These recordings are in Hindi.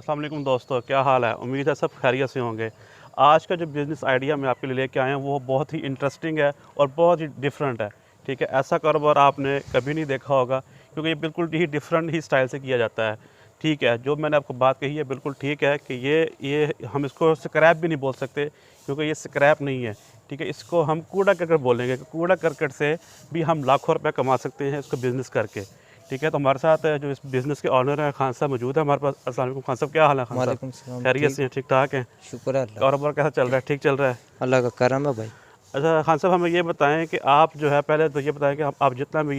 अस्सलाम वालेकुम दोस्तों, क्या हाल है। उम्मीद है सब खैरियत से होंगे। आज का जो बिज़नेस आइडिया मैं आपके लिए लेके आया हूँ वो बहुत ही इंटरेस्टिंग है और बहुत ही डिफरेंट है। ठीक है, ऐसा कारोबार आपने कभी नहीं देखा होगा क्योंकि ये बिल्कुल ही डिफरेंट ही स्टाइल से किया जाता है। ठीक है, जो मैंने आपको बात कही है बिल्कुल ठीक है कि ये हम इसको स्क्रैप भी नहीं बोल सकते क्योंकि ये स्क्रैप नहीं है। ठीक है, इसको हम कूड़ा करकट बोलेंगे कि कूड़ा करकट से भी हम लाखों रुपये कमा सकते हैं इसको बिज़नेस करके। ठीक है, तो हमारे साथ जो इस बिज़नेस के ऑनर हैं खान साहब मौजूद है हमारे पास। अस्सलाम वालेकुम खान साहब, क्या हाल है खान साहब? वालेकुम सलाम। खैरियत ठीक, से हैं, ठीक ठाक हैं? शुक्र है अल्लाह का। कारोबार कैसा चल रहा है? ठीक चल रहा है? अल्लाह का करम है भाई। अच्छा खान साहब, हमें ये बताएं कि आप जो है पहले तो ये बताएं कि आप जितना भी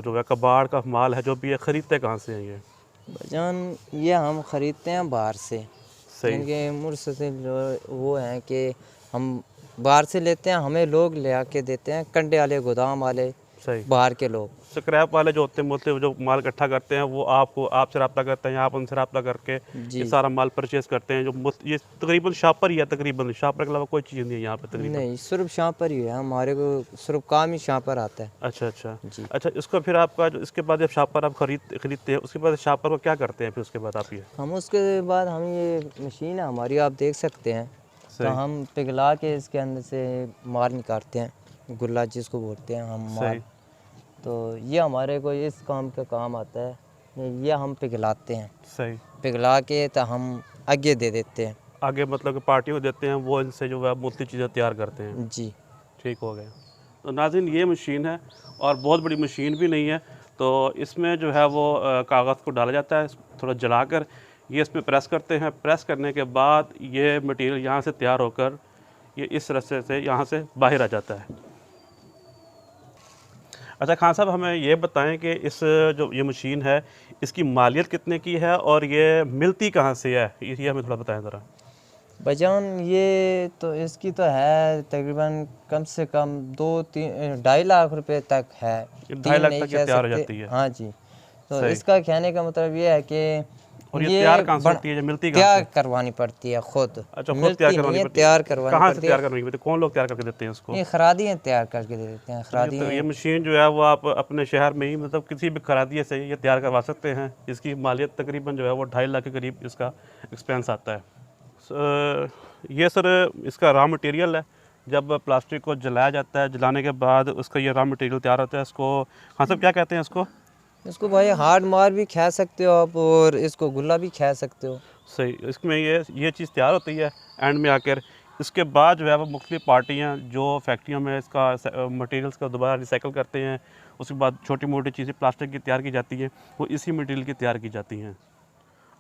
जो है कबाड़ का माल है जो भी है ख़रीदते कहाँ से हैं ये? भाईजान ये हम ख़रीदते हैं बाहर से, सही। इनके मुर्ससिल जो वो हैं कि हम बाहर से लेते हैं, हमें लोग ले आके देते हैं, कंडे वाले गोदाम वाले सही। बाहर के लोग। स्क्रैप वाले जो होते हैं जो माल इकट्ठा करते हैं वो आपसे रब्ता करते हैं या आप उनसे रब्ता करके ये जी सारा माल परचेज़ करते हैं। ये तकरीबन शॉपर ही है, तकरीबन शॉपर के अलावा कोई चीज़ नहीं है यहाँ पे तकरीबन। नहीं, सिर्फ शाम पर ही है, हमारे को सिर्फ काम ही शाम पर आता है। अच्छा अच्छा। जी अच्छा, इसको फिर आपका जो इसके बाद जब शॉपर आप खरीदते हैं उसके बाद शॉपर को क्या करते हैं फिर उसके बाद आप ये? हम उसके बाद हम ये मशीन है हमारी, आप देख सकते हैं, तो सही। हम पिघला के इसके अंदर से माल निकालते हैं, गुल्ला जिसको बोलते हैं हम सही। माल। तो ये हमारे को इस काम का काम आता है, ये हम पिघलाते हैं, सही। पिघला के तो हम आगे दे देते हैं। आगे मतलब कि पार्टी को देते हैं, वो इनसे जो है मुफ्ती चीज़ें तैयार करते हैं। जी ठीक हो गया। तो नाज़रीन, ये मशीन है और बहुत बड़ी मशीन भी नहीं है। तो इसमें जो है वो कागज़ को डाला जाता है थोड़ा जलाकर, ये इसमें प्रेस करते हैं। प्रेस करने के बाद ये मटेरियल यहाँ से तैयार होकर ये इस रस्ते से यहाँ से बाहर आ जाता है। अच्छा खान साहब, हमें ये बताएं कि इस जो ये मशीन है इसकी मालियत कितने की है और ये मिलती कहाँ से है, ये हमें थोड़ा बताएं ज़रा। भाईजान, ये तो इसकी तो है तकरीबन कम से कम 2-3-2.5 लाख रुपए तक है, ये 2.5 तीन लाख नहीं तक ये कह तैयार हो सकते। जाती है? हाँ जी, तो सही। इसका कहने का मतलब ये है कि और ये ये तैयार कहाँ से होती है, ये मिलती कहाँ तैयार से? करवानी पड़ती है खुद, अच्छा, खुद तैयार मिलती नहीं करवानी है, पड़ती है? तैयार करवानी कहाँ से पड़ती है। तैयार करवानी पड़ती है? कौन लोग तैयार करके देते हैं इसको? ये खरादियाँ तैयार करके दे देते हैं, तो खरादियाँ। ये मशीन जो है वो आप अपने शहर में ही मतलब किसी भी खरादिए से ये तैयार करवा सकते हैं। इसकी मालियत तकरीबन जो है वो 2.5 लाख के करीब इसका एक्सपेंस आता है। ये सर इसका रॉ मटेरियल है। जब प्लास्टिक को जलाया जाता है, जलाने के बाद उसका ये रॉ मटेरियल तैयार होता है। इसको हाँ सब क्या कहते हैं इसको? इसको भाई हार्ड मार भी खा सकते हो आप, और इसको गुल्ला भी खा सकते हो। सही। इसमें ये चीज़ तैयार होती है एंड में आकर। इसके बाद जो है वो मुख्तलिफ पार्टियाँ जो फैक्ट्रियों में इसका मटेरियल्स का दोबारा रिसाइकिल करते हैं, उसके बाद छोटी मोटी चीज़ें प्लास्टिक की तैयार की जाती हैं, वो इसी मटेरियल की तैयार की जाती हैं।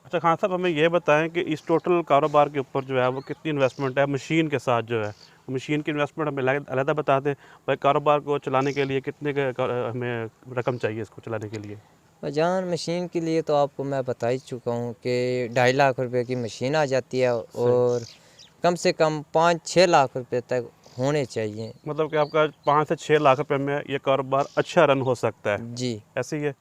अच्छा खान साहब, हमें ये बताएं कि इस टोटल कारोबार के ऊपर जो है वो कितनी इन्वेस्टमेंट है मशीन के साथ जो है? मशीन की इन्वेस्टमेंट हमें अलग बता दें भाई, कारोबार को चलाने के लिए कितने हमें रकम चाहिए इसको चलाने के लिए? भाईजान, मशीन के लिए तो आपको मैं बता ही चुका हूँ कि 2.5 लाख रुपए की मशीन आ जाती है, सही। और कम से कम 5-6 लाख रुपए तक होने चाहिए। मतलब कि आपका 5 से 6 लाख रुपए में ये कारोबार अच्छा रन हो सकता है, जी ऐसे ही है?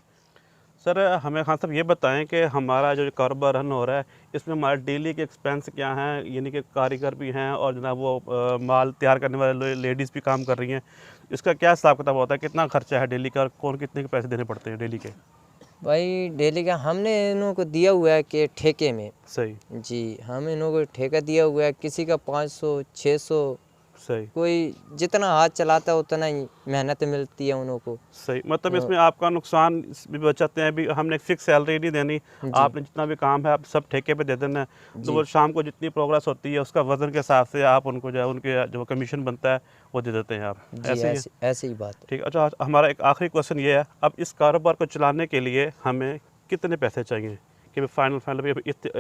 सर हमें खान साहब ये बताएं कि हमारा जो कारोबार रन हो रहा है इसमें हमारे डेली के एक्सपेंस क्या हैं, यानी कि कारीगर भी हैं और जनाब वो माल तैयार करने वाले लेडीज़ भी काम कर रही हैं। इसका क्या हिसाब किताब होता है, कितना खर्चा है डेली का और कौन कितने के पैसे देने पड़ते हैं डेली के? भाई, डेली का हमने इन्हों को दिया हुआ है कि ठेके में। सही। जी, हम इन्हों को ठेका दिया हुआ है, किसी का 500-600, सही। कोई जितना हाथ चलाता है उतना ही मेहनत मिलती है उन्हों को। सही, मतलब तो इसमें आपका नुकसान भी बचाते हैं भी, हमने एक फिक्स सैलरी नहीं देनी। जी आपने जितना भी काम है आप सब ठेके पे दे देना है। तो जी वो शाम को जितनी प्रोग्रेस होती है उसका वज़न के हिसाब से आप उनको जो है उनके जो कमीशन बनता है वो दे देते हैं आप, जी, ऐसे ही है? ऐसे ही बात है। ठीक है। अच्छा, हमारा एक आखिरी क्वेश्चन ये है, अब इस कारोबार को चलाने के लिए हमें कितने पैसे चाहिए कि फाइनल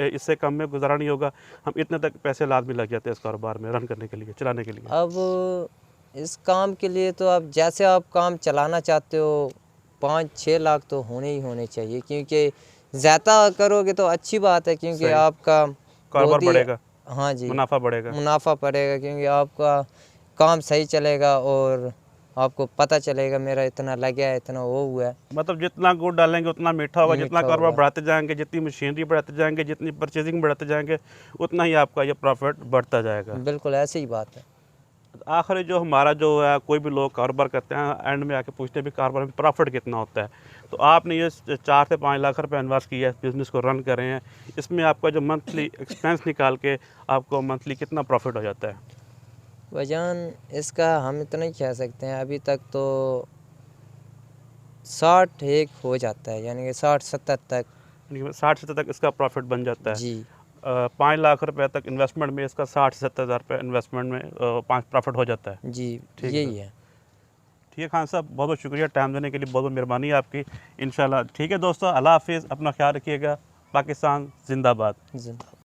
इससे कम में गुजारा नहीं होगा, हम इतने तक पैसे लाजमी लग जाते हैं इस कारोबार में रन करने के लिए, चलाने के लिए? अब इस काम के लिए तो आप जैसे आप काम चलाना चाहते हो, 5-6 लाख तो होने ही होने चाहिए, क्योंकि ज़्यादा करोगे तो अच्छी बात है, क्योंकि सही। आपका कारोबार बहुत ही। बढ़ेगा, हाँ जी, मुनाफा बढ़ेगा। मुनाफा पड़ेगा, क्योंकि आपका काम सही चलेगा और आपको पता चलेगा मेरा इतना लगा है, इतना वो हुआ है। मतलब जितना गुड़ डालेंगे उतना मीठा होगा, जितना मीठा कारोबार होगा, बढ़ाते जाएंगे, जितनी मशीनरी बढ़ाते जाएंगे, जितनी परचेजिंग बढ़ाते जाएंगे, उतना ही आपका ये प्रॉफिट बढ़ता जाएगा। बिल्कुल ऐसे ही बात है। आखिरी जो हमारा जो है, कोई भी लोग कारोबार करते हैं एंड में आके पूछते हैं भी कारोबार में प्रॉफिट कितना होता है। तो आपने ये 4 से 5 लाख रुपए इन्वेस्ट किया है, बिज़नेस को रन कर रहे हैं, इसमें आपका जो मंथली एक्सपेंस निकाल के आपको मंथली कितना प्रॉफिट हो जाता है? वजन इसका हम इतना ही कह सकते हैं, अभी तक तो 60 एक हो जाता है, यानी कि 60-70 तक। 60-70 तक इसका प्रॉफिट बन जाता है। जी 5 लाख रुपए तक इन्वेस्टमेंट में इसका 60 से 70 हज़ार रुपये इन्वेस्टमेंट में 5 प्रॉफिट हो जाता है। जी ठीक है यही सर। है। ठीक है खान साहब, बहुत बहुत शुक्रिया टाइम देने के लिए, बहुत बहुत मेहरबानी आपकी। इंशाल्लाह ठीक है दोस्तों, अल्लाह हाफिज़, अपना ख्याल रखिएगा। पाकिस्तान जिंदाबाद। जिंदाबाद।